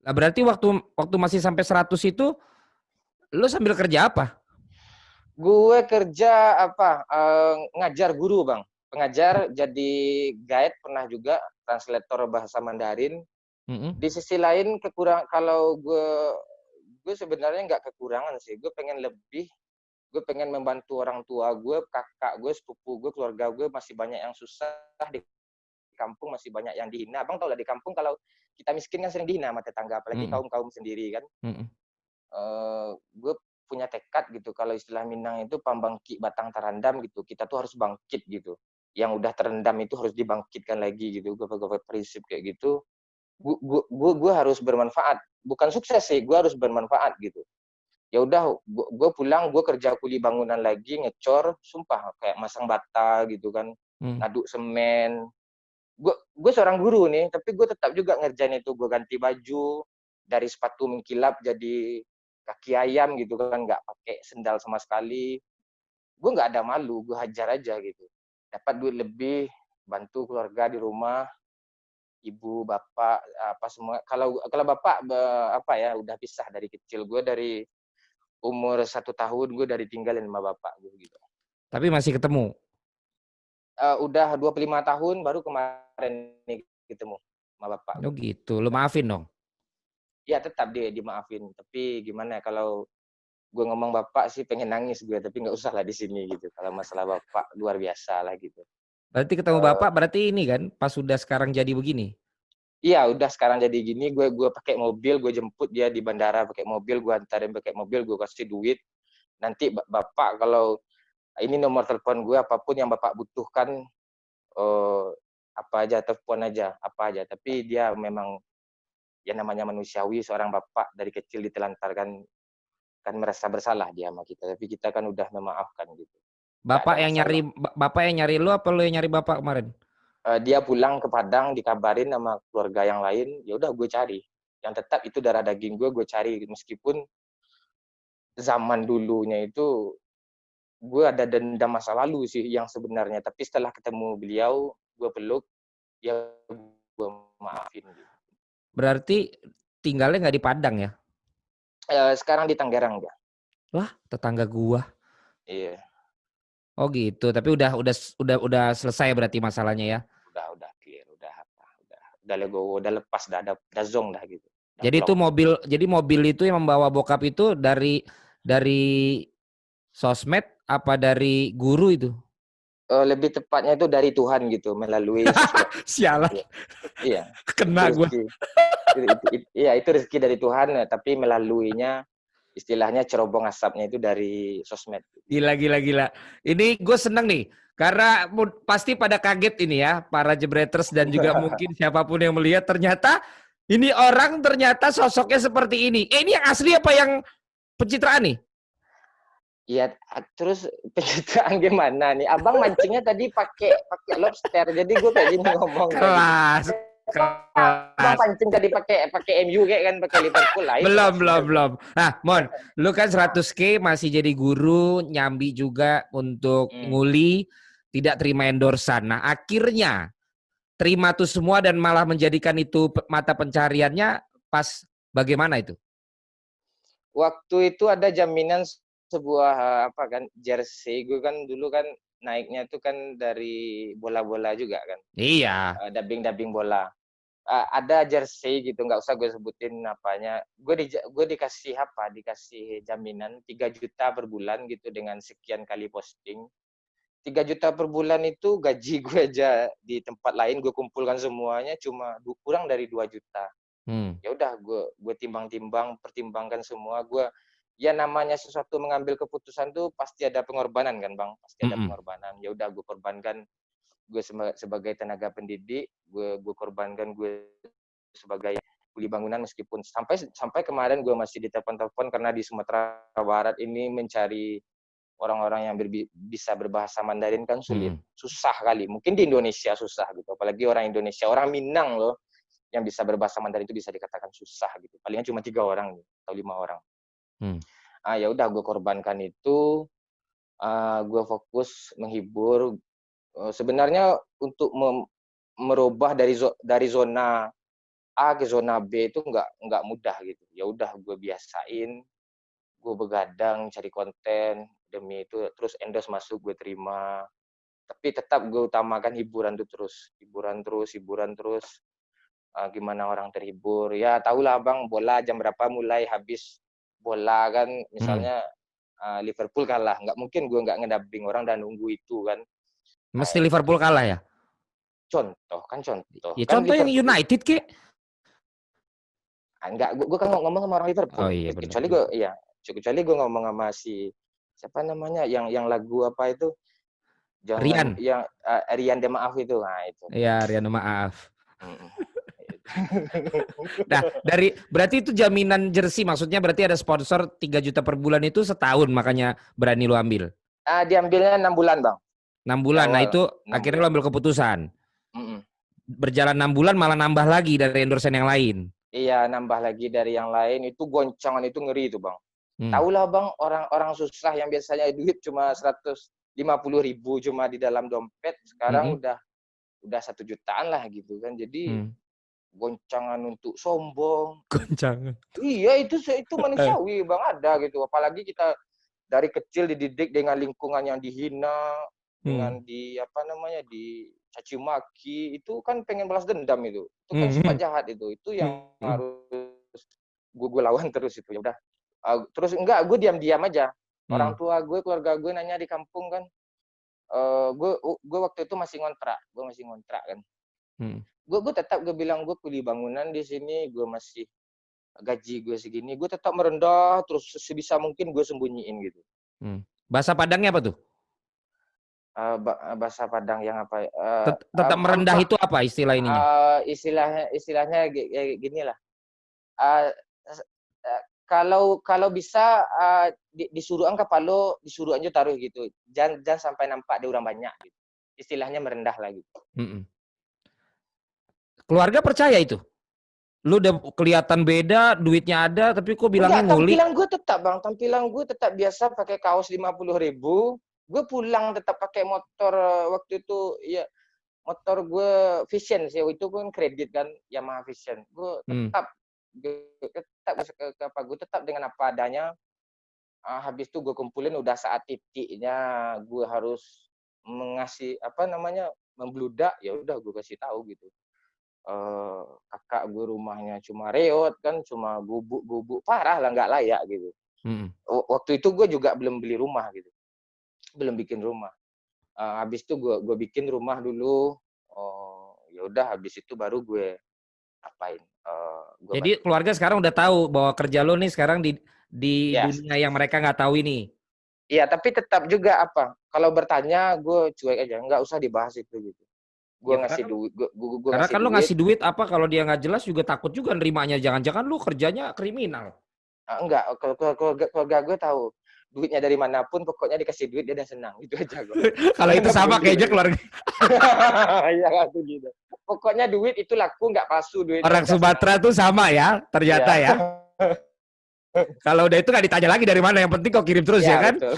Nah, berarti waktu masih sampai 100 itu lu sambil kerja apa? Gue kerja ngajar guru bang, pengajar jadi guide pernah juga, translator bahasa Mandarin. Mm-mm. Di sisi lain kalau gue sebenarnya nggak kekurangan sih, gue pengen lebih, gue pengen membantu orang tua gue, kakak gue, sepupu gue, keluarga gue masih banyak yang susah di kampung, masih banyak yang dihina. Abang tau lah di kampung kalau kita miskin kan sering dihina sama tetangga, apalagi Mm-mm. kaum kaum sendiri kan. Mm-mm. Gue punya tekad gitu, kalau istilah Minang itu pambangki batang terendam gitu, kita tuh harus bangkit gitu, yang udah terendam itu harus dibangkitkan lagi gitu. Gue prinsip kayak gitu. Gue harus bermanfaat, bukan sukses sih, gue harus bermanfaat gitu. Ya udah, gue pulang, gue kerja kuli bangunan lagi, ngecor, sumpah kayak masang bata gitu kan, Mm. ngaduk semen. Gue seorang guru nih, tapi gue tetap juga ngerjain itu. Gue ganti baju dari sepatu mengkilap jadi kaki ayam gitu kan, nggak pakai sendal sama sekali. Gue nggak ada malu, gue hajar aja gitu. Dapat duit lebih, bantu keluarga di rumah, ibu, bapak, apa semua. Kalau bapak apa ya, udah pisah dari kecil. Gue dari umur 1 tahun gue dari tinggalin sama bapak gue gitu. Tapi masih ketemu. Udah 25 tahun baru kemarin nih ketemu sama bapak Oh gue. gitu. Lu maafin dong. Ya tetap dia dimaafin, tapi gimana ya, kalau gue ngomong bapak sih pengen nangis gue, tapi nggak usah lah di sini gitu. Kalau masalah bapak luar biasa lah gitu. Berarti ketemu bapak berarti ini kan pas sudah sekarang jadi begini. Iya, udah sekarang jadi gini, gue pakai mobil, gue jemput dia di bandara pakai mobil, gue antarin pakai mobil, gue kasih duit. Nanti bapak kalau ini nomor telepon gue, apapun yang bapak butuhkan, apa aja, telepon aja, apa aja. Tapi dia memang ya namanya manusiawi, seorang bapak dari kecil ditelantarkan, kan merasa bersalah dia sama kita. Tapi kita kan udah memaafkan gitu. Nggak ada masalah. Bapak yang nyari lu apa lu yang nyari bapak kemarin? Dia pulang ke Padang, dikabarin sama keluarga yang lain, ya udah gue cari. Yang tetap itu darah daging gue cari. Meskipun zaman dulunya itu gue ada dendam masa lalu sih yang sebenarnya. Tapi setelah ketemu beliau, gue peluk, ya gue maafin. Berarti tinggalnya nggak di Padang ya? Sekarang di Tangerang dia. Wah, tetangga gua. Iya, Oh gitu. Tapi udah selesai berarti masalahnya ya. udah clear, udah legowo, udah lepas, udah zong dah gitu. Udah Jadi itu plong. mobil itu yang membawa bokap itu dari sosmed apa dari guru itu? Lebih tepatnya itu dari Tuhan gitu, melalui sosmed. Sialan, Iya, iya. Itu kena gua. rezeki. Iya, itu rezeki dari Tuhan, tapi melaluinya istilahnya cerobong asapnya itu dari sosmed. Gila. Ini gue seneng nih. Karena pasti pada kaget ini ya. Para jebreters dan juga mungkin siapapun yang melihat. Ternyata ini orang ternyata sosoknya seperti ini. Ini yang asli apa yang pencitraan nih? Iya, terus pencitraan gimana nih? Abang mancingnya tadi pakai lobster, jadi gue kayak gini ngomong tadi. Kelas. Abang Kelas. pancing tadi pakai MU kayak kan, pakai Liverpool, lain maksudnya. Belum. Nah, Mon, lu kan 100K masih jadi guru, nyambi juga untuk Hmm. nguli, tidak terima endorsan. Nah, akhirnya terima tuh semua dan malah menjadikan itu mata pencariannya pas bagaimana itu? Waktu itu ada jaminan sebuah apa kan, jersey. Gue kan dulu kan naiknya itu kan dari bola-bola juga kan, Iya. dubbing bola. Ada jersey gitu, nggak usah gue sebutin apanya. Gue dikasih apa? Dikasih jaminan 3 juta per bulan gitu dengan sekian kali posting. 3 juta per bulan itu gaji gue aja di tempat lain, gue kumpulkan semuanya cuma kurang dari 2 juta. Hmm. Ya udah, gue timbang-timbang, pertimbangkan semua. Gue ya namanya sesuatu mengambil keputusan tuh pasti ada pengorbanan kan bang, pasti ada Mm-mm. pengorbanan. Ya udah, gue korbankan. Gue sebagai tenaga pendidik, gue korbankan gue sebagai kuli bangunan, meskipun sampai kemarin gue masih ditelepon-telepon karena di Sumatera Barat ini mencari orang-orang yang bisa berbahasa Mandarin kan sulit, Mm-mm. susah kali. Mungkin di Indonesia susah gitu, apalagi orang Indonesia, orang Minang loh yang bisa berbahasa Mandarin itu bisa dikatakan susah gitu. Palingnya cuma 3 orang atau 5 orang. Hmm. Ya udah, gue korbankan itu. Gue fokus menghibur. Sebenarnya untuk merubah dari zona A ke zona B itu nggak mudah gitu. Ya udah gue biasain, gue begadang cari konten demi itu, terus endorse masuk gue terima. Tapi tetap gue utamakan hiburan tuh terus, hiburan terus. Gimana orang terhibur. Ya tahulah Bang, bola jam berapa mulai habis bola kan, Hmm. misalnya Liverpool kalah, nggak mungkin gue nggak ngedubbing orang dan nunggu itu kan. Mesti Tapi Liverpool kalah ya? contoh Ya kan contoh yang Liverpool. United ke? Enggak, gue kan ngomong sama orang Liverpool. Oh iya benar Kecuali gue, juga. ya, kecuali gue ngomong sama si siapa namanya, yang lagu apa itu, jangan Rian. yang Rian de Maaf itu, nah itu. Ya Rian maaf. Mm-mm. Nah, berarti itu jaminan jersey, maksudnya berarti ada sponsor 3 juta per bulan itu setahun, makanya berani lu ambil. Diambilnya 6 bulan Bang, 6 di bulan. Nah, awal itu 6 bulan. akhirnya lu ambil keputusan. Mm-mm. Berjalan 6 bulan malah nambah lagi dari endorsement yang lain. Iya, nambah lagi dari yang lain, itu goncangan itu ngeri itu Bang. Hmm. Tahulah Bang, orang-orang susah yang biasanya duit cuma 150.000 cuma di dalam dompet, sekarang Mm-mm. udah 1 jutaan lah gitu kan. Jadi Hmm. goncangan untuk sombong. Goncang. Iya, itu manusiawi Bang, ada gitu. Apalagi kita dari kecil dididik dengan lingkungan yang dihina, Hmm. dengan apa namanya, dicaci maki, itu kan pengen balas dendam itu. Itu kan sifat Hmm. jahat itu. Itu yang Hmm. harus gue lawan terus itu. Ya udah. Terus enggak, gue diam-diam aja. Hmm. Orang tua gue, keluarga gue nanya di kampung kan. Gue waktu itu masih ngontrak kan. Hmm. Gue tetap gue bilang gue kuli bangunan di sini, gue masih gaji gue segini, gue tetap merendah terus sebisa mungkin gue sembunyiin gitu. Hmm. Bahasa Padangnya apa tuh? Bahasa Padang yang apa? Tetap merendah itu apa istilah ininya? Istilahnya gini lah. Uh, kalau bisa disuruh angka palo, disuruh aja taruh gitu. Jangan sampai nampak ada orang banyak gitu. Istilahnya merendah lah gitu. Hmm. Keluarga percaya itu? Lu udah kelihatan beda, duitnya ada, tapi kok bilangnya Enggak, nguli? tampilan gue tetap Bang. Tampilan gue tetap biasa pakai kaos 50.000. Gue pulang tetap pakai motor waktu itu, ya motor gue Vision sih, itu pun kredit kan, Yamaha Vision. Gue Hmm. gue tetap dengan apa adanya. Habis itu gue kumpulin, udah saat titiknya gue harus mengasih apa namanya, membludak, ya udah gue kasih tahu gitu. Kakak gue rumahnya cuma reot kan, cuma gubuk parah lah, nggak layak gitu. Hmm. Waktu itu gue juga belum beli rumah gitu, belum bikin rumah. Habis itu gue bikin rumah dulu. Ya udah, habis itu baru gue apain, gue Jadi bantu. keluarga sekarang udah tahu bahwa kerja lo nih sekarang di Ya, dunia yang mereka nggak tahu ini. iya, tapi tetap juga apa, kalau bertanya gue cuek aja, nggak usah dibahas itu gitu. Gue Ya ngasih duit, gue karena ngasih kan lo duit. ngasih duit apa kalau dia nggak jelas juga takut juga nerimanya. Jangan-jangan lo kerjanya kriminal. Enggak, kalau keluarga gue tahu duitnya dari manapun, pokoknya dikasih duit dia udah senang, itu aja gue. Kalau itu sama Manapun kayaknya gitu. keluarga Iya itu gitu. Pokoknya duit itu laku, nggak palsu, duitnya orang udah senang. Sumatera tuh sama ya, ternyata Ya, ya. Kalau udah itu nggak ditanya lagi dari mana, yang penting kok kirim terus ya ya kan. betul.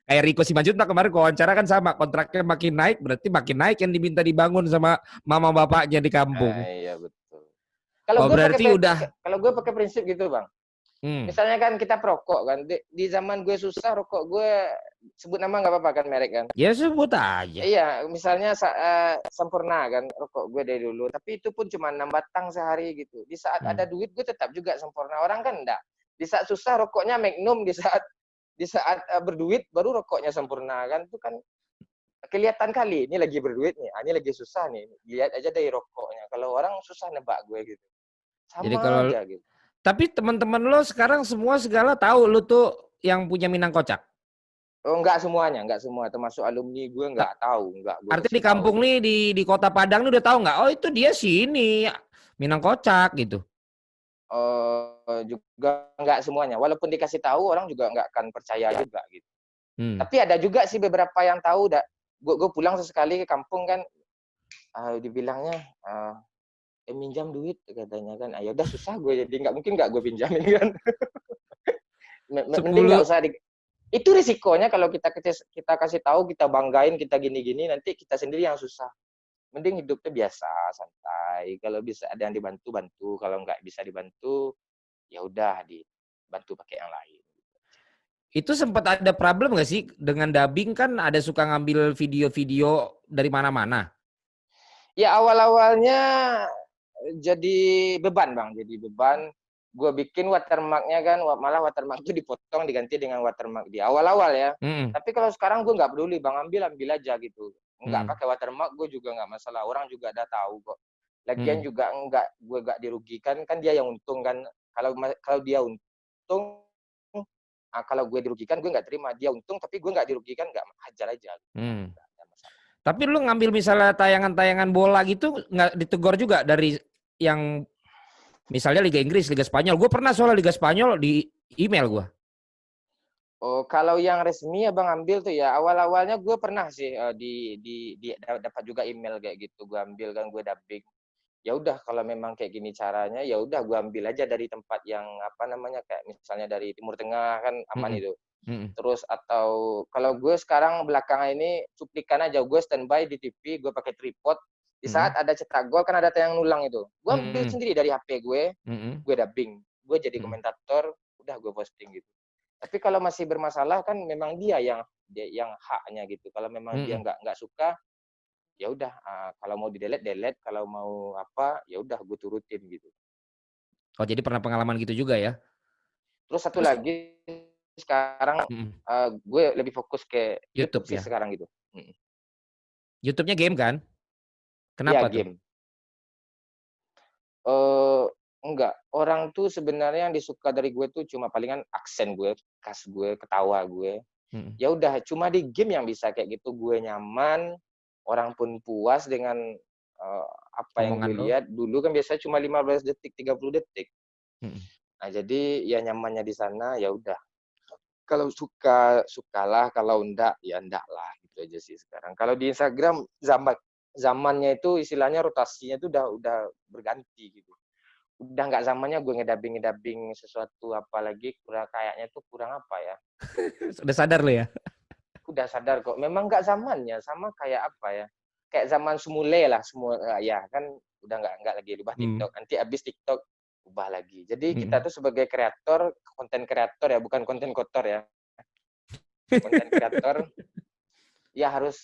Kayak Riko Simanjuntak kemarin wawancara kan sama, kontraknya makin naik, berarti makin naik yang diminta dibangun sama mama bapaknya di kampung. Iya betul. Oh berarti udah, Kalau gue pakai prinsip gitu Bang. hmm, Misalnya kan kita perokok kan, di zaman gue susah rokok gue, sebut nama nggak apa-apa kan, merek kan. ya sebut aja. Iya, misalnya Sempurna kan, rokok gue dari dulu. Tapi itu pun cuma 6 batang sehari gitu. Di saat Hmm. ada duit gue tetap juga Sempurna. Orang kan enggak. Di saat susah rokoknya Magnum, di saat berduit baru rokoknya Sempurna kan. Itu kan kelihatan kali ini lagi berduit nih, ini lagi susah nih. Lihat aja dari rokoknya. Kalau orang susah nebak gue gitu. Jadi Sama kalau, aja gitu. tapi teman-teman lo sekarang semua segala tahu lo tuh yang punya Minang Kocak. Oh, enggak semuanya, enggak semua. Termasuk alumni gue enggak tahu, enggak gue Artinya kasih di tahu. kampung nih di Kota Padang nih udah tahu nggak? Oh itu dia sini Minang Kocak gitu. Juga enggak semuanya. Walaupun dikasih tahu, orang juga enggak akan percaya juga gitu. Hmm. Tapi ada juga sih beberapa yang tahu. Gue pulang sesekali ke kampung kan, dibilangnya minjam duit katanya kan. Ya udah susah gue, jadi nggak mungkin nggak gue pinjamin kan. Mending nggak 10 usah itu risikonya kalau kita kasih tahu, kita banggain, kita gini-gini, nanti kita sendiri yang susah. mending hidupnya biasa, santai. Kalau bisa ada yang dibantu, bantu. Kalau nggak bisa dibantu, ya udah dibantu pakai yang lain. Itu sempat ada problem nggak sih dengan dubbing, kan ada suka ngambil video-video dari mana-mana? Ya awal-awalnya jadi beban Bang, jadi beban. Gue bikin watermarknya kan, malah watermark itu dipotong diganti dengan watermark di awal-awal ya. Mm-mm. Tapi kalau sekarang gue nggak peduli Bang, ambil aja gitu. Nggak Mm. pakai watermark gue juga nggak masalah, orang juga udah tahu kok. Lagian Mm. juga gue nggak dirugikan, kan dia yang untung kan. Kalau dia untung, kalau gue dirugikan gue nggak terima. Dia untung tapi gue nggak dirugikan, nggak, hajar aja. Mm. Nggak ada masalah. Tapi lu ngambil misalnya tayangan-tayangan bola gitu nggak ditegur juga dari yang misalnya Liga Inggris, Liga Spanyol? Gue pernah soal Liga Spanyol di email gue. Oh, kalau yang resmi Abang ambil tuh ya awal-awalnya gue pernah sih dapat juga email kayak gitu. Gue ambil kan, gue dubbing. Ya udah kalau memang kayak gini caranya, ya udah gue ambil aja dari tempat yang apa namanya, kayak misalnya dari Timur Tengah kan aman Mm-mm. itu. Mm-mm. Terus atau kalau gue sekarang belakangan ini cuplikan aja, gue standby di TV, gue pakai tripod. Di saat Mm-mm. ada cetak gol kan ada tayang ulang itu. Gue ambil Mm-mm. sendiri dari HP Mm-mm. gue dubbing. Gue jadi Mm-mm. komentator, udah gue posting gitu. Tapi kalau masih bermasalah kan memang dia yang haknya gitu. Kalau memang dia Mm-mm. nggak suka, ya udah, kalau mau di delete, kalau mau apa ya udah gue turutin gitu. Oh, jadi pernah pengalaman gitu juga ya? Terus satu Terus lagi sekarang mm-mm. gue lebih fokus ke YouTube YouTube sih ya. sekarang gitu. YouTube-nya game kan? Iya Kenapa tuh? game. Eh enggak, orang tuh sebenarnya yang disuka dari gue tuh cuma palingan aksen gue, khas gue, ketawa gue. Mm-mm. Ya udah, cuma di game yang bisa kayak gitu gue nyaman, orang pun puas dengan apa yang Omongan gue lo? lihat. Dulu kan biasanya cuma 15 detik, 30 detik. Mm-mm. Nah, jadi ya nyamannya di sana ya udah. Kalau suka sukalah, kalau enggak ya enggak lah, gitu aja sih sekarang. Kalau di Instagram zamannya itu istilahnya rotasinya itu udah berganti gitu. Udah nggak zamannya gue ngedabing sesuatu, apalagi kayaknya tuh kurang apa ya. Udah sadar lo ya? Udah sadar kok. Memang nggak zamannya, sama kayak apa ya? Kayak zaman semula lah, semua ya kan udah nggak lagi ubah Mm. TikTok. Nanti abis TikTok ubah lagi. Jadi kita Mm-mm. tuh sebagai kreator, konten kreator ya, bukan konten kotor ya. Konten kreator ya harus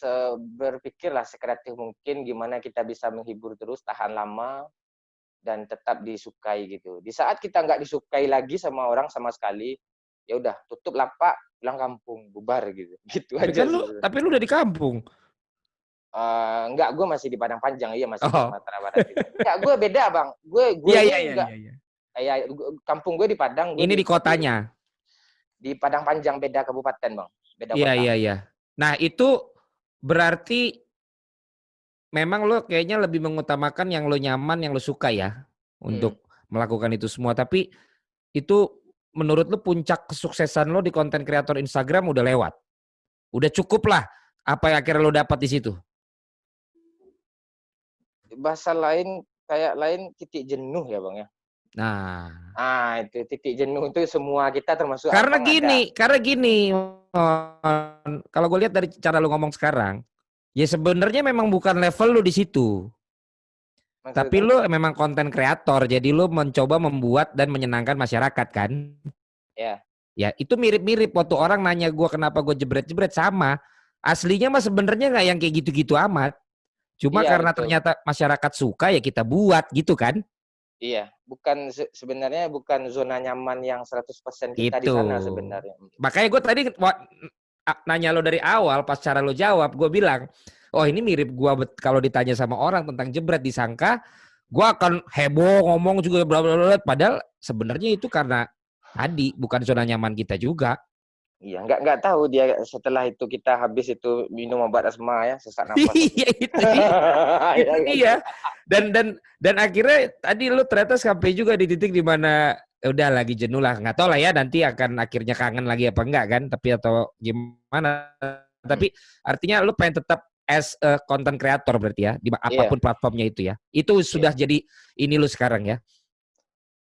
berpikirlah sekreatif mungkin gimana kita bisa menghibur terus, tahan lama dan tetap disukai gitu. Di saat kita nggak disukai lagi sama orang sama sekali, ya udah tutup lapak, pulang kampung, bubar gitu. Gitu Tapi aja kan sih. lu udah di kampung. Enggak, gue masih di Padang Panjang, iya masih di Oh, Sumatera Barat gitu. Enggak, gue beda bang. Gue iya ini iya iya enggak, iya iya. ya kampung gue di Padang, gue Ini di tapi kotanya. di Padang Panjang, beda kabupaten bang, beda Iya kota. iya iya. Nah, itu berarti memang lo kayaknya lebih mengutamakan yang lo nyaman, yang lo suka ya Hmm. untuk melakukan itu semua. Tapi itu menurut lo puncak kesuksesan lo di konten kreator Instagram udah lewat. Udah cukup lah apa yang akhirnya lo dapat di situ. Bahasa lain kayak lain titik jenuh ya bang ya. Nah, Itu titik jenuh itu semua kita termasuk abang ada. karena gini, kalau gue lihat dari cara lo ngomong sekarang, ya sebenarnya memang bukan level lo di situ. Tapi Maksudnya? lu memang konten kreator, jadi lu mencoba membuat dan menyenangkan masyarakat kan? Ya, Ya itu mirip-mirip waktu orang nanya gue kenapa gue jebret-jebret sama. Aslinya mah sebenarnya nggak yang kayak gitu-gitu amat. Cuma iya karena betul. ternyata masyarakat suka ya kita buat gitu kan? Iya, bukan sebenarnya bukan zona nyaman yang 100% kita di Gitu. sana sebenarnya. Makanya gue tadi nanya lo dari awal, pas cara lo jawab, gue bilang, oh ini mirip gue kalau ditanya sama orang tentang jebret disangka gue akan heboh ngomong juga bla bla bla. Padahal sebenarnya itu karena tadi bukan zona nyaman kita juga. Iya, nggak tahu dia setelah itu kita habis itu minum obat asma ya, sesak napas aku. Iya itu dia, Iya, itu dia. Dan akhirnya tadi lu ternyata sampai juga di titik di mana udah lagi jenuh lah, nggak tahu lah ya nanti akan akhirnya kangen lagi apa enggak kan? Tapi atau gimana? Hmm, Tapi artinya lu pengen tetap as a content creator berarti ya di iya, apapun platformnya itu ya. Itu sudah iya, jadi ini lu sekarang ya.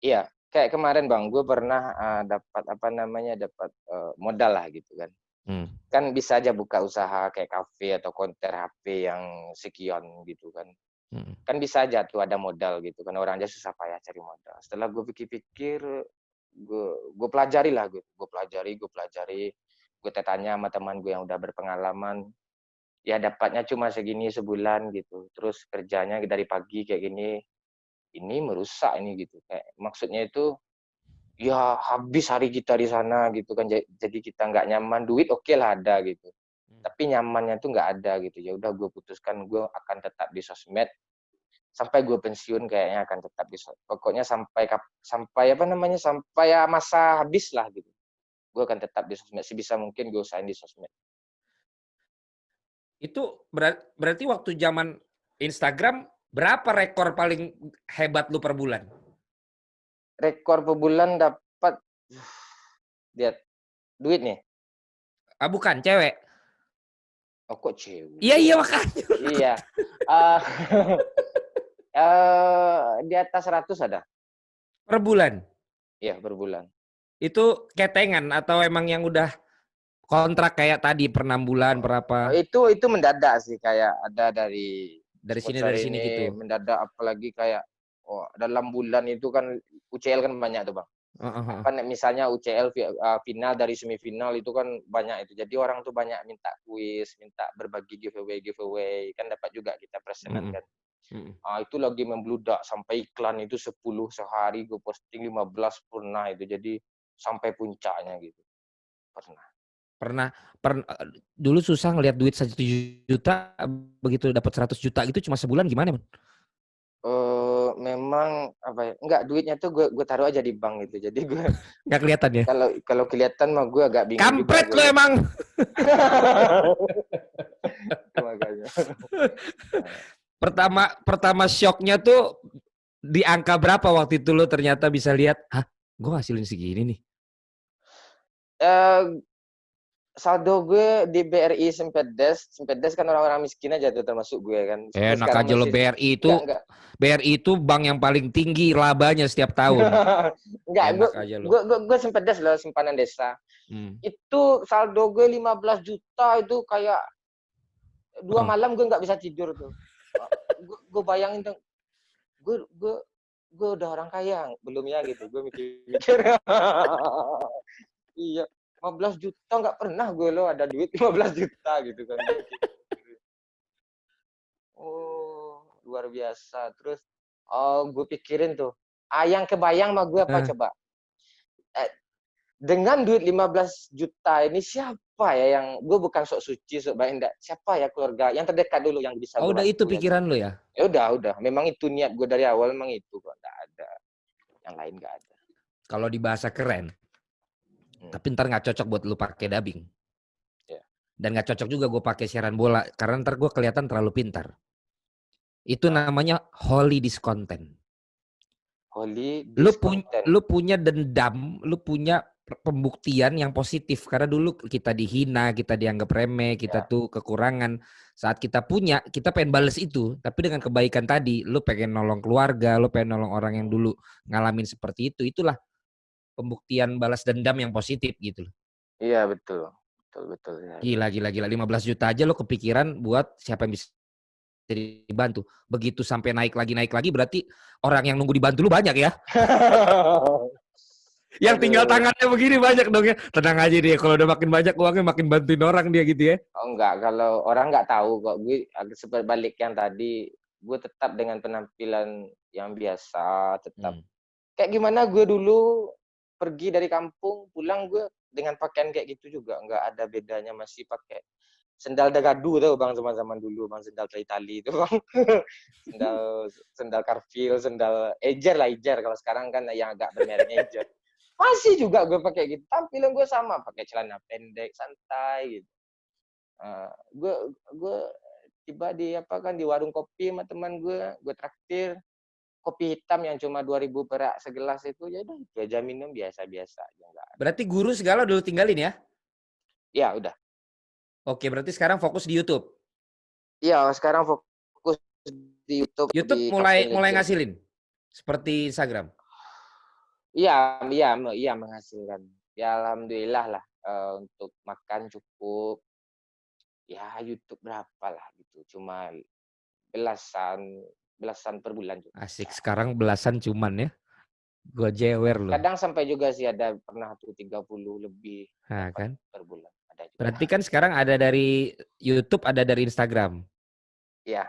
iya. Kayak kemarin Bang, gue pernah dapat apa namanya, dapat modal lah gitu kan. Hmm. Kan bisa aja buka usaha kayak kafe atau konter HP yang sekian gitu kan. Hmm. Kan bisa aja tuh ada modal gitu kan, orang aja susah payah cari modal. Setelah gue pikir-pikir, gue pelajari lah, gue tanya sama teman gue yang udah berpengalaman, ya dapatnya cuma segini sebulan gitu, terus kerjanya dari pagi kayak gini, ini merusak ini gitu, kayak maksudnya itu ya habis hari kita di sana gitu kan, jadi kita nggak nyaman, duit oke lah ada gitu, tapi nyamannya tuh nggak ada gitu. Ya udah gue putuskan gue akan tetap di sosmed sampai gue pensiun, kayaknya akan tetap di pokoknya sampai apa namanya, sampai ya masa habis lah gitu, gue akan tetap di sosmed, sebisa mungkin gue usahain di sosmed. Itu berarti waktu zaman Instagram berapa rekor paling hebat lu per bulan? Rekor per bulan dapat, lihat duit nih. Ah bukan, cewek. Oh kok cewek? Iya makanya. Iya. Di atas 100 ada. Per bulan. Iya, per bulan. Itu ketengan atau emang yang udah kontrak kayak tadi per 6 bulan berapa? Itu mendadak sih, kayak ada dari Dari sponsor sini ini gitu. mendadak, apalagi kayak dalam bulan itu kan UCL kan banyak tuh Bang. Heeh. Apa misalnya UCL final dari semifinal itu kan banyak itu. Jadi orang tuh banyak minta kuis, minta berbagi giveaway kan dapat juga kita presenan Mm-mm. kan. Mm-mm. Itu lagi membludak sampai iklan itu 10 sehari, gue posting 15 pernah itu. Jadi sampai puncaknya gitu. Pernah. Dulu susah ngelihat duit 1 juta, begitu dapat 100 juta gitu cuma sebulan gimana, Man? Memang apa ya? Enggak, duitnya tuh gue taruh aja di bank gitu. Jadi gue Nggak kelihatan ya? kalau kalau kelihatan mah gue agak bingung juga Kampret gue lo lihat. emang. Makanya. Pertama shocknya tuh di angka berapa waktu itu lo ternyata bisa lihat, hah, gue ngasilin segini nih. Eh, Saldo gue di BRI Sempedes kan orang-orang miskin aja tuh termasuk gue kan. Sampai Enak sekarang aja lo, masih enggak. BRI itu bank yang paling tinggi labanya setiap tahun. Enggak, Enak aja lo. gue Sempedes loh, simpanan desa. Hmm. Itu saldo gue 15 juta itu kayak 2 Oh. malam gue nggak bisa tidur tuh. Gue bayangin tuh, gue udah orang kaya belum ya gitu, gue mikir-mikir. Iya, 15 juta nggak pernah gue lo ada duit 15 juta gitu kan. Oh, luar biasa. Terus gue pikirin tuh, yang kebayang mah gue apa coba? Dengan duit 15 juta ini siapa ya yang, gue bukan sok suci, sok baik, enggak. Siapa ya keluarga yang terdekat dulu yang bisa Oh, gue udah itu bantu ya gitu. pikiran lo ya? Ya udah. Memang itu niat gue dari awal, memang itu kok, enggak ada. Yang lain enggak ada. Kalau di bahasa keren, tapi ntar nggak cocok buat lu pakai dubbing. Ya. Dan nggak cocok juga gue pakai siaran bola karena ntar gue kelihatan terlalu pintar. Itu namanya holy discontent. Holy discontent. Lu punya dendam, lu punya pembuktian yang positif karena dulu kita dihina, kita dianggap remeh, kita tuh kekurangan. Saat kita punya, kita pengen bales itu, tapi dengan kebaikan tadi, lu pengen nolong keluarga, lu pengen nolong orang yang dulu ngalamin seperti itu. Itulah pembuktian balas dendam yang positif gitu loh. Iya, betul. Ya. Gila. 15 juta aja lo kepikiran buat siapa yang bisa dibantu. Begitu sampai naik lagi berarti orang yang nunggu dibantu lu banyak ya. Yang tinggal tangannya begini banyak dong ya. Tenang aja dia, kalau udah makin banyak uangnya makin bantuin orang dia gitu ya. Oh enggak, kalau orang nggak tahu kok. Gue seperti balik yang tadi, gue tetap dengan penampilan yang biasa, tetap. Kayak gimana gue dulu pergi dari kampung, pulang gue dengan pakaian kayak gitu juga. Nggak ada bedanya, masih pakai sendal dagadu tuh Bang, zaman-zaman dulu Bang, sendal Itali itu Bang. sendal Carville, sendal Ejer kalau sekarang kan yang agak bermereknya Ejer. Masih juga gue pakai gitu. Tampilan gue sama, pakai celana pendek, santai gitu. Gue tiba di di warung kopi sama teman gue traktir kopi hitam yang cuma 2.000 perak segelas itu, ya udah itu aja, minum biasa-biasa aja. Berarti guru segala dulu tinggalin ya? Ya udah. Oke, berarti sekarang fokus di YouTube. Iya, sekarang fokus di YouTube. YouTube di mulai ngasilin seperti Instagram. Iya menghasilkan. Ya alhamdulillah lah. untuk makan cukup. Ya YouTube berapa lah gitu, cuma belasan belasan per bulan juga. Asik, sekarang belasan cuman ya. Gue jewer loh. Kadang sampai juga sih ada pernah tuh 30 lebih Nah, dapat kan. per bulan, ada juga. Berarti kan sekarang ada dari YouTube, ada dari Instagram. Iya,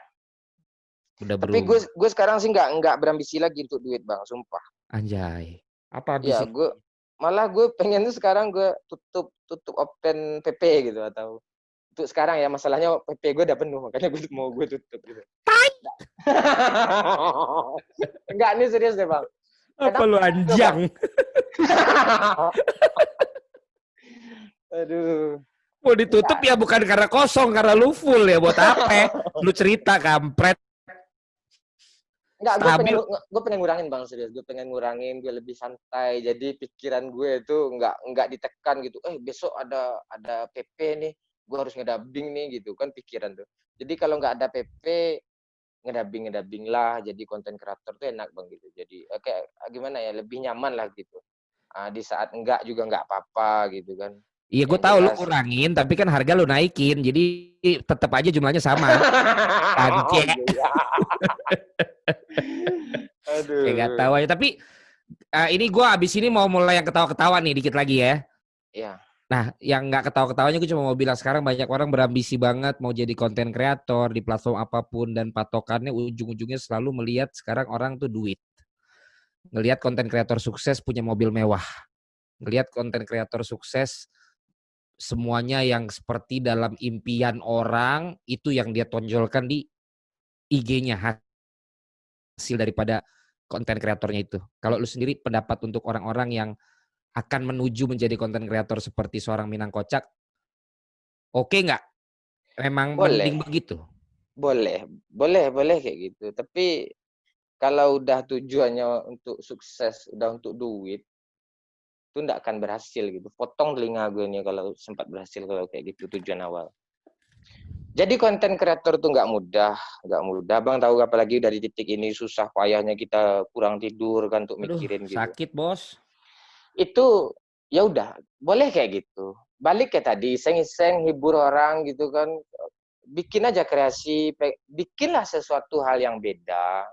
Udah tapi gue berubah. gue sekarang sih nggak berambisi lagi untuk duit Bang, sumpah. Anjay. Apa Ya, ambisi? gue pengen tuh sekarang gue tutup tutup open PP gitu, atau untuk sekarang ya, masalahnya PP gue udah penuh makanya gue tutup gitu. Enggak, ini serius deh Bang. Apa Kenapa lu Bang? anjang? Aduh. Mau ditutup Enggak. ya bukan karena kosong, karena lu full ya. Buat apa? Lu cerita kampret. Enggak, Stabil. gue pengen ngurangin Bang, serius. Gue pengen ngurangin, gue lebih santai. Jadi pikiran gue itu enggak ditekan gitu. Besok ada PP nih, gue harus ngedubbing nih gitu kan pikiran tuh. Jadi kalau nggak ada PP, ngedubbing lah. Jadi konten kreator tuh enak Bang gitu. Jadi kayak gimana ya, lebih nyaman lah gitu. Di saat enggak juga nggak apa-apa gitu kan. Iya gue Yang tahu lu jelas. kurangin, tapi kan harga lu naikin. Jadi tetap aja jumlahnya sama. Oh Anjek. iya. Kayak gak tahu Aduh. aja. Tapi ini gue abis ini mau mulai yang ketawa-ketawa nih dikit lagi ya. Ya, Nah, yang nggak ketawa-ketawanya gue cuma mau bilang sekarang banyak orang berambisi banget mau jadi konten kreator di platform apapun dan patokannya ujung-ujungnya selalu melihat sekarang orang tuh duit. Ngelihat konten kreator sukses punya mobil mewah. Ngelihat konten kreator sukses semuanya yang seperti dalam impian orang itu yang dia tonjolkan di IG-nya hasil daripada konten kreatornya itu. Kalau lu sendiri pendapat untuk orang-orang yang akan menuju menjadi konten kreator seperti seorang Minang Kocak, oke nggak? Memang boleh, mending begitu. boleh kayak gitu. Tapi kalau udah tujuannya untuk sukses, udah untuk duit, itu nggak akan berhasil gitu. Potong telinga gue nih kalau sempat berhasil kalau kayak gitu tujuan awal. Jadi konten kreator tuh nggak mudah. Bang tahu apalagi dari titik ini susah payahnya kita kurang tidur kan untuk Aduh, mikirin gitu. sakit bos. Itu ya udah, boleh kayak gitu. Balik kayak tadi, iseng-iseng hibur orang gitu kan. Bikin aja kreasi, bikinlah sesuatu hal yang beda.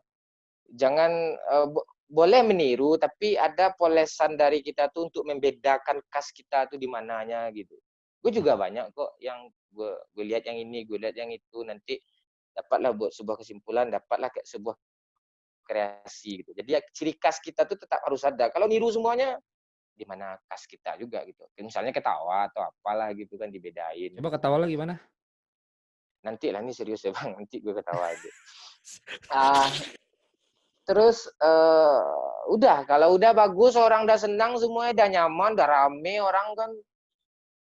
Jangan boleh meniru, tapi ada polesan dari kita tuh untuk membedakan khas kita tuh di mananya gitu. Gue juga banyak kok yang gue lihat yang ini, gue lihat yang itu, nanti dapatlah buat sebuah kesimpulan, dapatlah kayak sebuah kreasi gitu. Jadi ya, ciri khas kita tuh tetap harus ada. Kalau niru semuanya, di mana khas kita juga gitu. Misalnya ketawa atau apalah gitu kan dibedain. Coba ketawa lagi gimana? Nanti lah, ini serius ya Bang, nanti gue ketawa aja. Terus udah, kalau udah bagus, orang udah senang, semuanya udah nyaman, udah rame, orang kan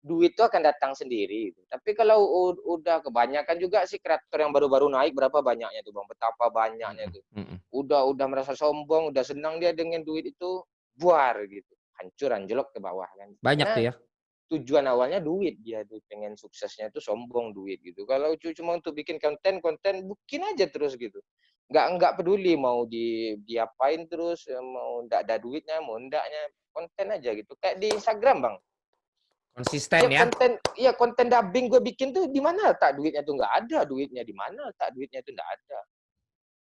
duit itu akan datang sendiri. Tapi kalau udah kebanyakan juga sih kreator yang baru-baru naik, berapa banyaknya tuh Bang, betapa banyaknya tuh. Udah merasa sombong, udah senang dia dengan duit itu, buar gitu. Hancur anjlok ke bawah kan. Banyak tuh Karena ya. tujuan awalnya duit, dia tuh pengen suksesnya itu sombong duit gitu. Kalau cuma untuk bikin konten bikin aja terus gitu. Nggak peduli mau diapain terus, mau nggak ada duitnya, mau ndaknya, konten aja gitu. Kayak di Instagram Bang. Konsisten ya. Konten dubbing gue bikin tuh di mana letak duitnya tuh, nggak ada duitnya, di mana letak duitnya tuh nggak ada.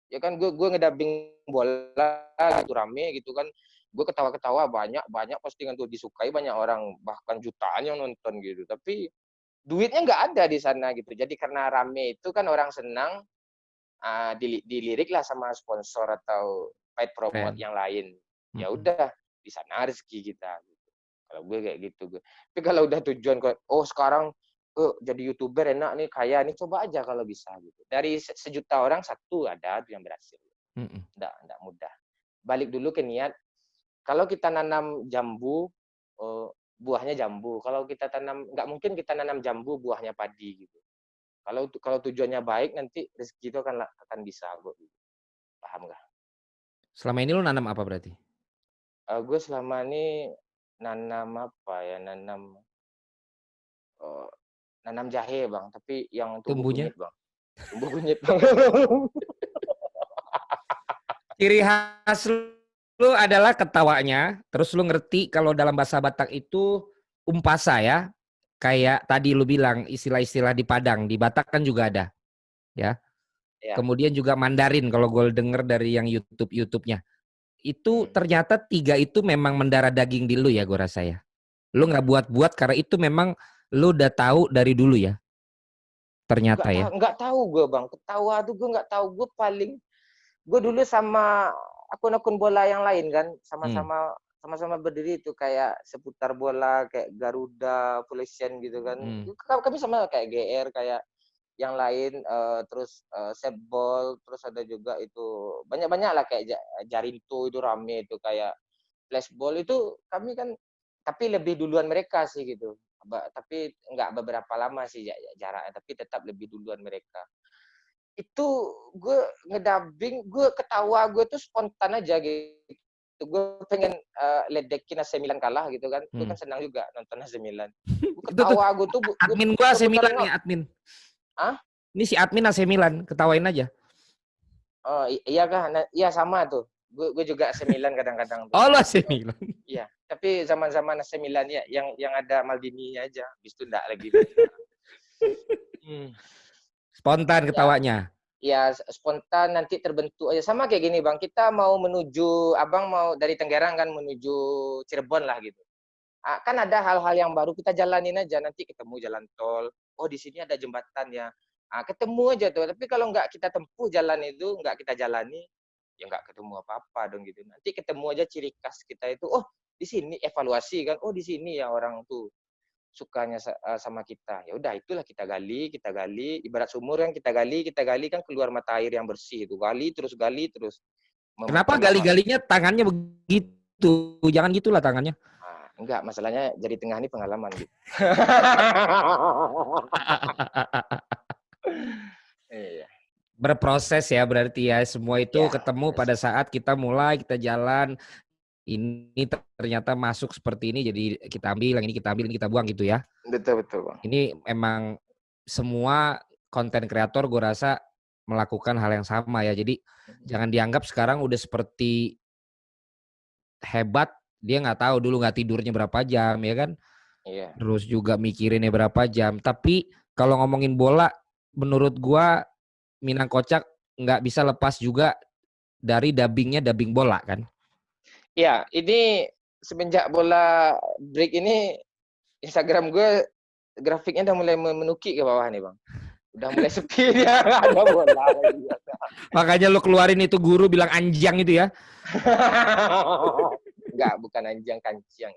Ya kan gue ngedubbing bola gitu rame gitu kan, gue ketawa-ketawa, banyak postingan tuh disukai banyak orang, bahkan jutaan yang nonton gitu, tapi duitnya nggak ada di sana gitu. Jadi karena rame itu kan orang senang, dilirik lah sama sponsor atau paid promote Keren. yang lain. Ya udah, di sana rezeki kita gitu. Kalau gue kayak gitu gue. Tapi kalau udah tujuan sekarang jadi YouTuber enak nih, kaya nih, coba aja kalau bisa gitu. Dari sejuta orang satu ada tuh yang berhasil. Nggak mudah. Balik dulu ke niat. Kalau kita nanam jambu, buahnya jambu. Kalau kita tanam, nggak mungkin kita nanam jambu buahnya padi gitu. Kalau tujuannya baik, nanti rezeki itu akan bisa kok. Paham nggak? Selama ini lu nanam apa berarti? Gue selama ini nanam apa ya? Nanam jahe Bang, tapi yang tumbuh Tumbuhnya? kunyit Bang. Tumbuh kunyit Bang. Ciri khas lu adalah ketawanya, terus lu ngerti kalau dalam bahasa Batak itu umpasa ya. Kayak tadi lu bilang istilah-istilah di Padang, di Batak kan juga ada, ya. Ya. Kemudian juga Mandarin kalau gue denger dari yang YouTube-nya. Itu Hmm. ternyata 3 itu memang mendarah daging di lu ya gue rasa ya. Lu nggak buat-buat karena itu memang lu udah tahu dari dulu ya. Ternyata ya. Nggak tahu gue bang, ketawa tuh gue nggak tahu. Gue dulu sama akun-akun bola yang lain kan, Hmm. sama-sama berdiri itu kayak seputar bola kayak Garuda, Polisian gitu kan. Hmm. Kami sama kayak GR kayak yang lain, terus Setball, terus ada juga itu banyak-banyak lah kayak Jarinto itu rame itu kayak flashball itu kami kan, tapi lebih duluan mereka sih gitu. Tapi nggak beberapa lama sih jaraknya, tapi tetap lebih duluan mereka. Itu gue ngedubbing, gue ketawa, gue tuh spontan aja gitu. Gue pengen ledekin AC Milan kalah gitu kan. Gue Hmm. kan senang juga nonton AC Milan. Gue Itu tuh ketawa, gue admin gua AC putar-putar Milan nih, nengok. admin. Ah, Ini si admin AC Milan, ketawain aja. oh iya kah? Nah, iya sama tuh. Gue juga AC Milan kadang-kadang tuh. Oh, lu AC Milan. Iya, tapi zaman-zaman AC Milan ya yang ada Maldini aja. Habis itu enggak lagi. Hmm. Spontan Ya, ketawanya. ya spontan nanti terbentuk aja sama kayak gini bang, kita mau menuju, abang mau dari Tenggerang kan menuju Cirebon lah gitu. Kan ada hal-hal yang baru kita jalanin aja, nanti ketemu jalan tol, oh di sini ada jembatan ya, ketemu aja tuh. Tapi kalau nggak kita tempuh jalan itu, nggak kita jalani, ya nggak ketemu apa-apa dong gitu. Nanti ketemu aja ciri khas kita itu, oh di sini evaluasi kan, oh di sini ya orang tuh sukanya sama kita. Ya udah itulah kita gali, ibarat sumur yang kita gali kan keluar mata air yang bersih itu. Gali terus Kenapa menambah. gali-galinya tangannya begitu? Jangan gitulah tangannya. Enggak, masalahnya jari tengah ini pengalaman gitu. Iya. Berproses ya berarti ya. Semua itu Ya, ketemu pada saat kita mulai, kita jalan. Ini ternyata masuk seperti ini, jadi kita ambil, yang ini kita ambil, ini kita buang gitu ya. betul betul bang. Ini emang semua konten kreator gue rasa melakukan hal yang sama ya. Jadi jangan dianggap sekarang udah seperti hebat, dia nggak tahu dulu nggak tidurnya berapa jam ya kan. Iya. Terus juga mikirinnya berapa jam. Tapi kalau ngomongin bola, menurut gua Minang Kocak nggak bisa lepas juga dari dubbing bola kan. Iya, ini semenjak bola break ini Instagram gue grafiknya udah mulai menukik ke bawah nih bang. Udah mulai sepi dia, nggak ada bola lagi. Makanya lo keluarin itu guru bilang anjang itu ya. Enggak, bukan anjang kancing.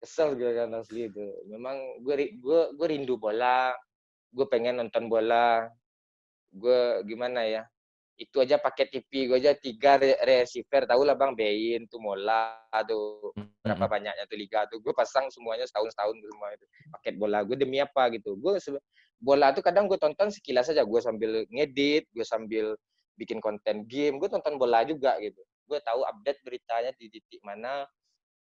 Kesel gue kan asli itu. Memang gue rindu bola, gue pengen nonton bola. Gue gimana ya? Itu aja paket TV gue aja 3 receiver, tahu lah bang, Bein tuh Mola tuh berapa banyaknya tuh liga tuh gue pasang semuanya setahun semua itu paket bola. Gue demi apa gitu, bola tuh kadang gue tonton sekilas aja, gue sambil ngedit, gue sambil bikin konten game, gue tonton bola juga gitu. Gue tahu update beritanya di titik mana,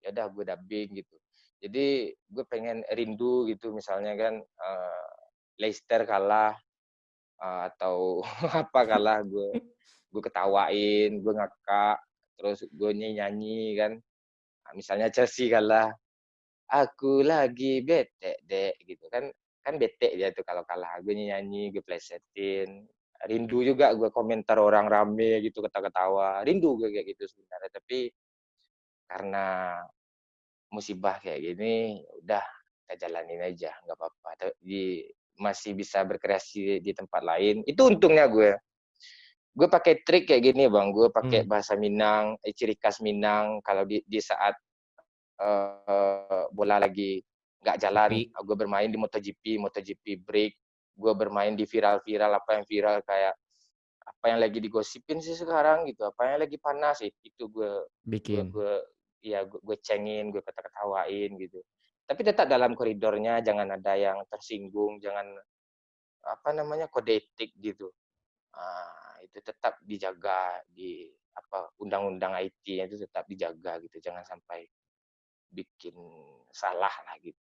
ya udah gue dubbing gitu. Jadi gue pengen rindu gitu, misalnya kan Leicester kalah atau apa kalah, gue ketawain, gue ngakak, terus gue nyanyi kan. Misalnya Chelsea kalah, aku lagi bete dek gitu kan, kan bete dia tuh kalau kalah. Gue nyanyi, gue plesetin. Rindu juga gue komentar orang rame gitu, ketawa-ketawa. Rindu gue kayak gitu sebenarnya, tapi karena musibah kayak gini, ya udah kita jalanin aja, nggak apa-apa. Masih bisa berkreasi di tempat lain. Itu untungnya gue pakai trik kayak gini bang, gue pakai bahasa Minang, ciri khas Minang. Kalau di saat bola lagi nggak jalan, gue bermain di MotoGP break, gue bermain di viral-viral, apa yang viral kayak apa yang lagi digosipin sih sekarang gitu, apa yang lagi panas itu Bikin. gue cengin, gue ketawain gitu. Tapi tetap dalam koridornya, jangan ada yang tersinggung, jangan apa namanya kode etik gitu. Itu tetap dijaga di apa undang-undang IT itu tetap dijaga gitu, jangan sampai bikin salah lah gitu.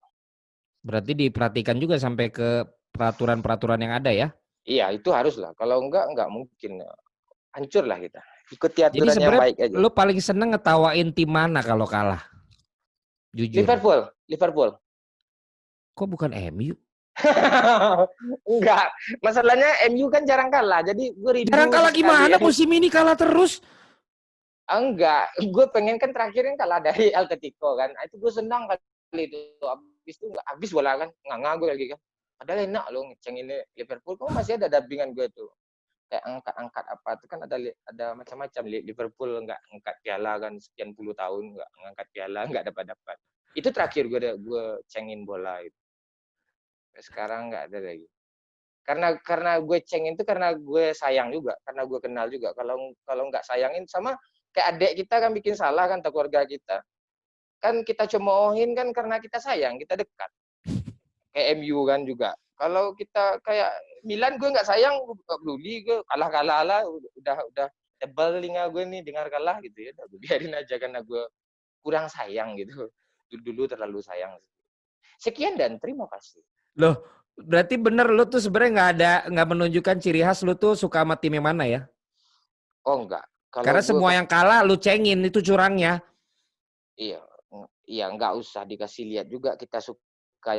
Berarti diperhatikan juga sampai ke peraturan-peraturan yang ada ya. Iya, itu harus lah. Kalau enggak mungkin hancur lah kita. Ikuti Jadi aturan yang sebenarnya baik aja. lo paling seneng ngetawain tim mana kalau kalah? Jujur. Liverpool. Kok bukan MU? Enggak, masalahnya MU kan jarang kalah, jadi gue rindu Jarang kalah sekali. gimana musim ini kalah terus? Enggak, gue pengen kan terakhir kalah dari Atletico kan. Itu gue senang kali itu. Habis itu enggak habis bola kan, nganga gue lagi kan. Padahal enak loh ngecengin Liverpool. Kok masih ada dubbingan gue tuh. Kayak angkat-angkat apa itu kan ada macam-macam. Liverpool enggak angkat piala kan sekian puluh tahun enggak ngangkat piala, enggak dapat-dapat. Itu terakhir gue cengin bola itu. Sekarang enggak ada lagi. Karena gue cengin itu karena gue sayang juga, karena gue kenal juga. Kalau nggak sayangin sama kayak adik kita kan bikin salah kan atau keluarga kita. Kan kita cemoohin kan karena kita sayang, kita dekat. Kayak MU kan juga. Kalau kita kayak Milan gue nggak sayang, gak peduli gue kalah lah, udah tebal telinga gue nih dengar kalah gitu ya. Udah biarin aja karena gue kurang sayang gitu. Dulu terlalu sayang. Sekian dan terima kasih. Loh, berarti bener lu tuh sebenarnya nggak menunjukkan ciri khas lu tuh suka sama tim yang mana ya? Oh enggak. Karena semua yang kalah lu cengin, itu curangnya. Iya, iya nggak usah dikasih lihat juga kita suka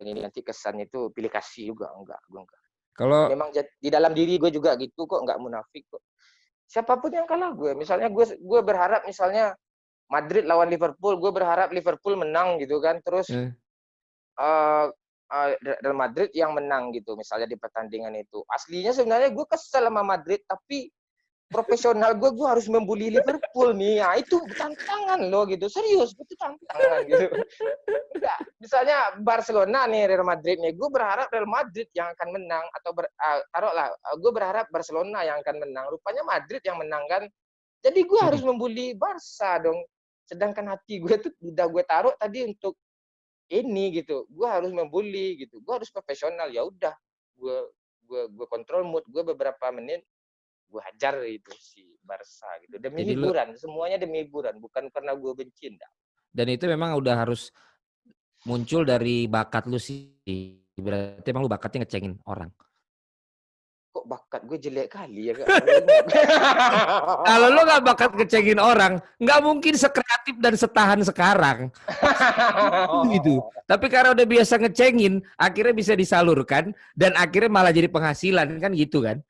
ini nanti kesannya itu pilih kasih juga gue enggak. Kalau Memang di dalam diri gue juga gitu kok, nggak munafik kok. Siapapun yang kalah gue, misalnya gue berharap misalnya Madrid lawan Liverpool, gue berharap Liverpool menang gitu kan, terus Real Madrid yang menang gitu misalnya di pertandingan itu. Aslinya sebenarnya gue kesel sama Madrid, tapi profesional gue harus membuli Liverpool nih. Nah, itu tantangan loh gitu. Serius, itu tantangan gitu. Enggak, misalnya Barcelona nih Real Madrid nih, gue berharap Real Madrid yang akan menang atau taruhlah gue berharap Barcelona yang akan menang. Rupanya Madrid yang menang kan. Jadi gue harus membuli Barca dong. Sedangkan hati gue tuh udah gue taruh tadi untuk ini gitu. Gue harus membuli gitu. Gue harus profesional. Ya udah, gue kontrol mood gue beberapa menit, gue hajar itu si Barca gitu demi jadi hiburan, semuanya demi hiburan, bukan karena gue benci enggak. dan itu memang udah harus muncul dari bakat lu sih. Berarti emang lu bakatnya ngecengin orang. Kok bakat gue jelek kali ya Kak? Kalau lu nggak bakat ngecengin orang, nggak mungkin sekreatif dan setahan sekarang. Gitu. Tapi karena udah biasa ngecengin, akhirnya bisa disalurkan dan akhirnya malah jadi penghasilan kan gitu kan?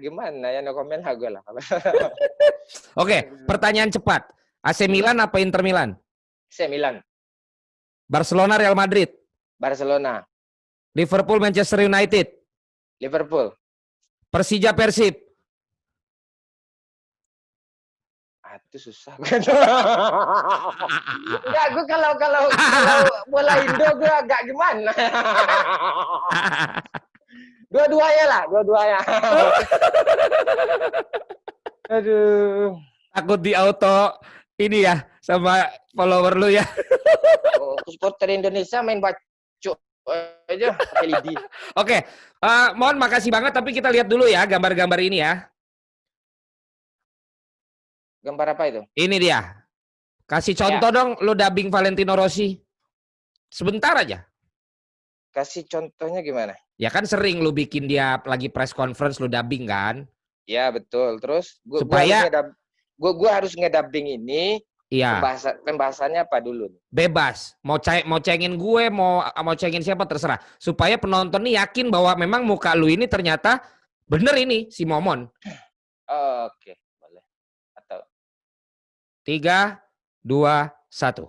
Gimana ya, no comment gue lah. Oke, pertanyaan cepat. AC Milan apa Inter Milan? AC Milan. Barcelona Real Madrid. Barcelona. Liverpool Manchester United. Liverpool. Persija Persib. Itu susah. Enggak, gue kalau bola Indo gue agak gimana. Dua-duanya lah, dua-duanya. Aduh. Takut di auto ini ya sama follower lu ya. Supporter Indonesia main bacok aja pakai lidi. Oke, mohon makasih banget tapi kita lihat dulu ya gambar-gambar ini ya. Gambar apa itu? Ini dia. Kasih contoh dong lu dubbing Valentino Rossi. Sebentar aja. Kasih contohnya gimana? Ya kan sering lu bikin dia lagi press conference lu dubbing kan? Ya betul. Terus supaya gue harus ngedubbing ini. Iya. Pembahasannya apa dulu? Bebas. Mau cengin gue, mau cengin siapa terserah. Supaya penonton nih yakin bahwa memang muka lu ini ternyata bener ini si Momon. Oke, boleh. Atau 3, 2, 1.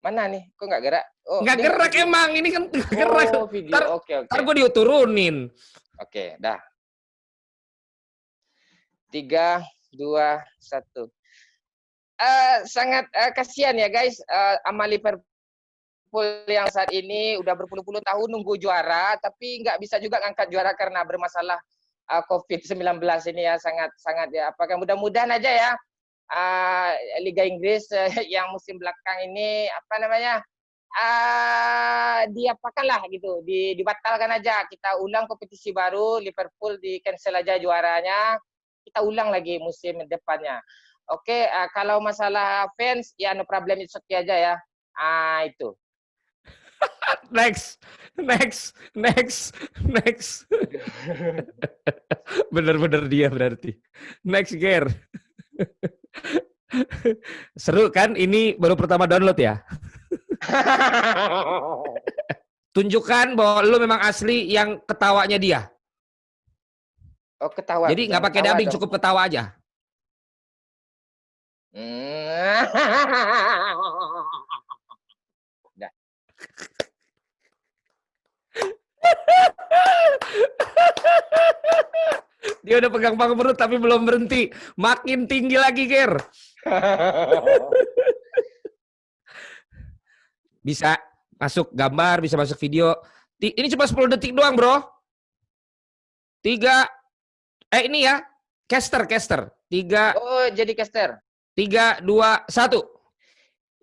Mana nih? Kok nggak gerak? Nggak gerak emang. Ini kan gerak. Video. Oke. Ntar gue diturunin. Oke, dah. 3, 2, 1. Sangat kasihan ya guys, sama Liverpool yang saat ini udah berpuluh-puluh tahun nunggu juara, tapi nggak bisa juga ngangkat juara karena bermasalah COVID-19 ini ya, sangat ya. Apakah mudah-mudahan aja ya Liga Inggris yang musim belakang ini apa namanya diapakanlah gitu, dibatalkan aja, kita ulang kompetisi baru, Liverpool di cancel aja juaranya, kita ulang lagi musim depannya. Oke, kalau masalah fans ya no problem, itu oke aja ya. Itu. Next. Bener-bener dia berarti. Next, Ger. Seru kan? Ini baru pertama download ya? Tunjukkan bahwa lu memang asli yang ketawanya dia. Oh, ketawa. Jadi nggak Jangan pakai ketawa dubbing, dong. cukup ketawa aja. Udah. Dia udah pegang perut tapi belum berhenti. Makin tinggi lagi, Ger. Bisa masuk gambar, bisa masuk video. Ini cuma 10 detik doang, bro. 3, ini ya, caster. 3, Oh, jadi caster. 3, 2, 1.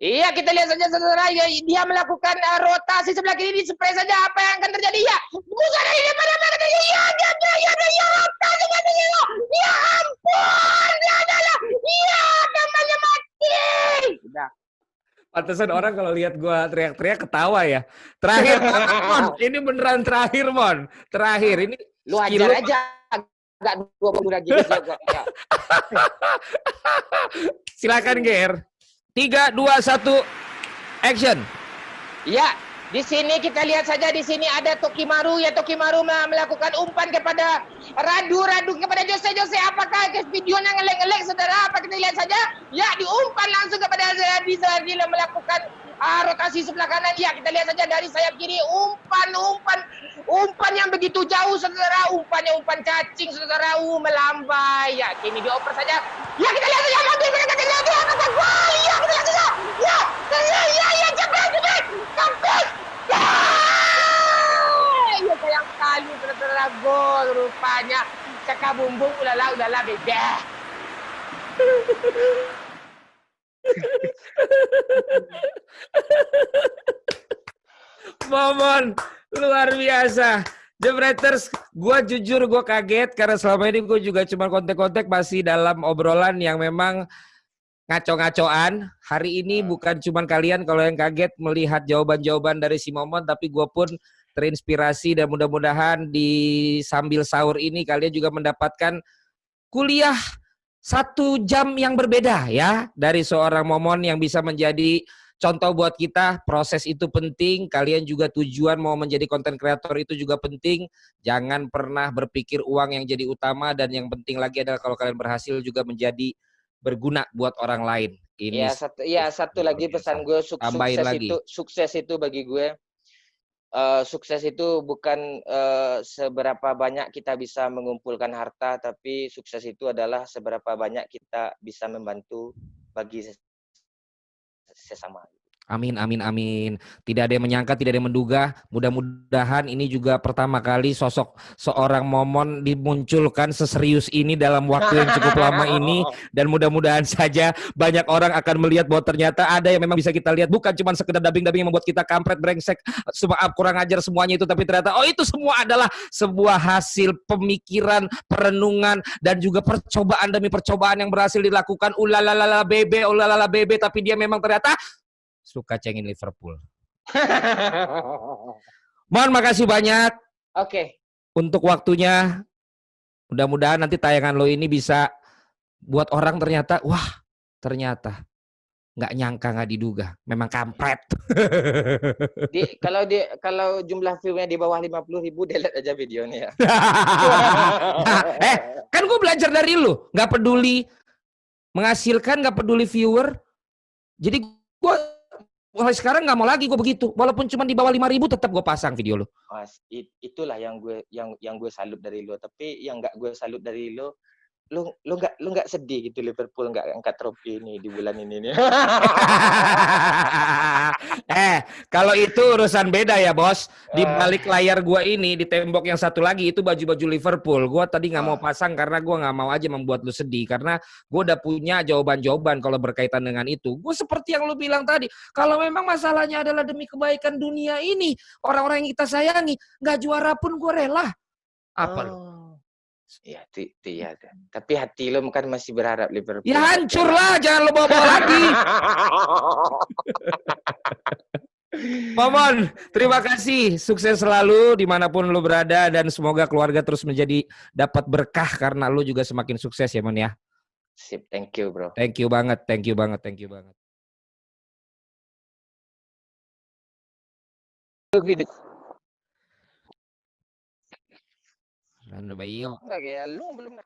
Iya, kita lihat saja saudara, dia melakukan rotasi sebelah kiri, di spray saja apa yang akan terjadi. Ya, bukan ini pada ya, rotasi ya ampun, dia adalah, ya temannya mati. Udah. Pantesan orang kalau lihat gua teriak-teriak ketawa ya. Terakhir, Mon. Ini beneran terakhir, Mon. Terakhir ini Lu ajar aja, agak 20 lagi. Ya. Silakan, Ger. 3, 2, 1, action. Ya, di sini kita lihat saja, di sini ada Tokimaru. Ya, Tokimaru melakukan umpan kepada Radu kepada Jose. Apakah videonya ngelek-ngelek, saudara? Apa kita lihat saja? Ya, diumpan langsung kepada Zardil melakukan rotasi sebelah kanan. Ya, kita lihat saja dari sayap kiri, umpan yang begitu jauh, saudara. Umpannya umpan cacing, saudara. Melambai. Ya, kini dioper saja. Ya, kita lihat saja mobil mereka, kita lihat saja. Ya, kita lihat saja. Ya, cepet. Sampai. Ya, sayang sekali, saudara. Gol rupanya. Cakap bumbung, ulala, beda. Momon, luar biasa. Jebreters, gue jujur gue kaget karena selama ini gue juga cuma kontek-kontek masih dalam obrolan yang memang ngaco-ngacoan. Hari ini bukan cuma kalian kalau yang kaget melihat jawaban-jawaban dari si Momon, tapi gue pun terinspirasi dan mudah-mudahan di sambil sahur ini kalian juga mendapatkan kuliah 1 jam yang berbeda ya dari seorang Momon yang bisa menjadi contoh buat kita. Proses itu penting, kalian juga tujuan mau menjadi konten kreator itu juga penting. Jangan pernah berpikir uang yang jadi utama, dan yang penting lagi adalah kalau kalian berhasil juga menjadi berguna buat orang lain. Ini satu lagi pesan gue, sukses itu bagi gue. Sukses itu bukan seberapa banyak kita bisa mengumpulkan harta, tapi sukses itu adalah seberapa banyak kita bisa membantu bagi sesama. Amin. Tidak ada yang menyangka, tidak ada yang menduga. Mudah-mudahan ini juga pertama kali sosok seorang Momon dimunculkan seserius ini dalam waktu yang cukup lama ini. Dan mudah-mudahan saja banyak orang akan melihat bahwa ternyata ada yang memang bisa kita lihat. Bukan cuma sekedar dubbing-dubbing yang membuat kita kampret, brengsek, maaf, kurang ajar semuanya itu. Tapi ternyata, itu semua adalah sebuah hasil pemikiran, perenungan, dan juga percobaan demi percobaan yang berhasil dilakukan. Ulalala bebe. Tapi dia memang ternyata suka cengin Liverpool. Mohon makasih banyak. Oke. Untuk waktunya. Mudah-mudahan nanti tayangan lo ini bisa buat orang ternyata, wah, ternyata nggak nyangka, nggak diduga, memang kampret. Kalau jumlah viewnya di bawah 50.000, delete aja videonya. Nah, kan gue belajar dari lo, nggak peduli menghasilkan, nggak peduli viewer. Jadi gue mulai sekarang nggak mau lagi gue begitu. Walaupun cuma di bawah 5.000 tetap gue pasang video lo. Itulah yang gue salut dari lo. Tapi yang nggak gue salut dari lo nggak sedih gitu Liverpool nggak angkat trofi ini di bulan ini nih. Kalau itu urusan beda ya bos. Di balik layar gua ini, di tembok yang satu lagi itu baju-baju Liverpool. Gua tadi nggak mau pasang karena gua nggak mau aja membuat lu sedih, karena gua udah punya jawaban-jawaban kalau berkaitan dengan itu. Gua seperti yang lu bilang tadi, kalau memang masalahnya adalah demi kebaikan dunia ini, orang-orang yang kita sayangi, nggak juara pun gua rela. Apa lu? Ya, iya. Tapi hati lo kan masih berharap Liverpool. Ya hancurlah, jangan lo bawa-bawa lagi. Momon, terima kasih. Sukses selalu dimanapun lo berada, dan semoga keluarga terus dapat berkah karena lo juga semakin sukses ya, Mon ya. Sip, thank you bro. Thank you banget, thank you banget, thank you banget. Gitu. Ano ba yun? Kaya lu belum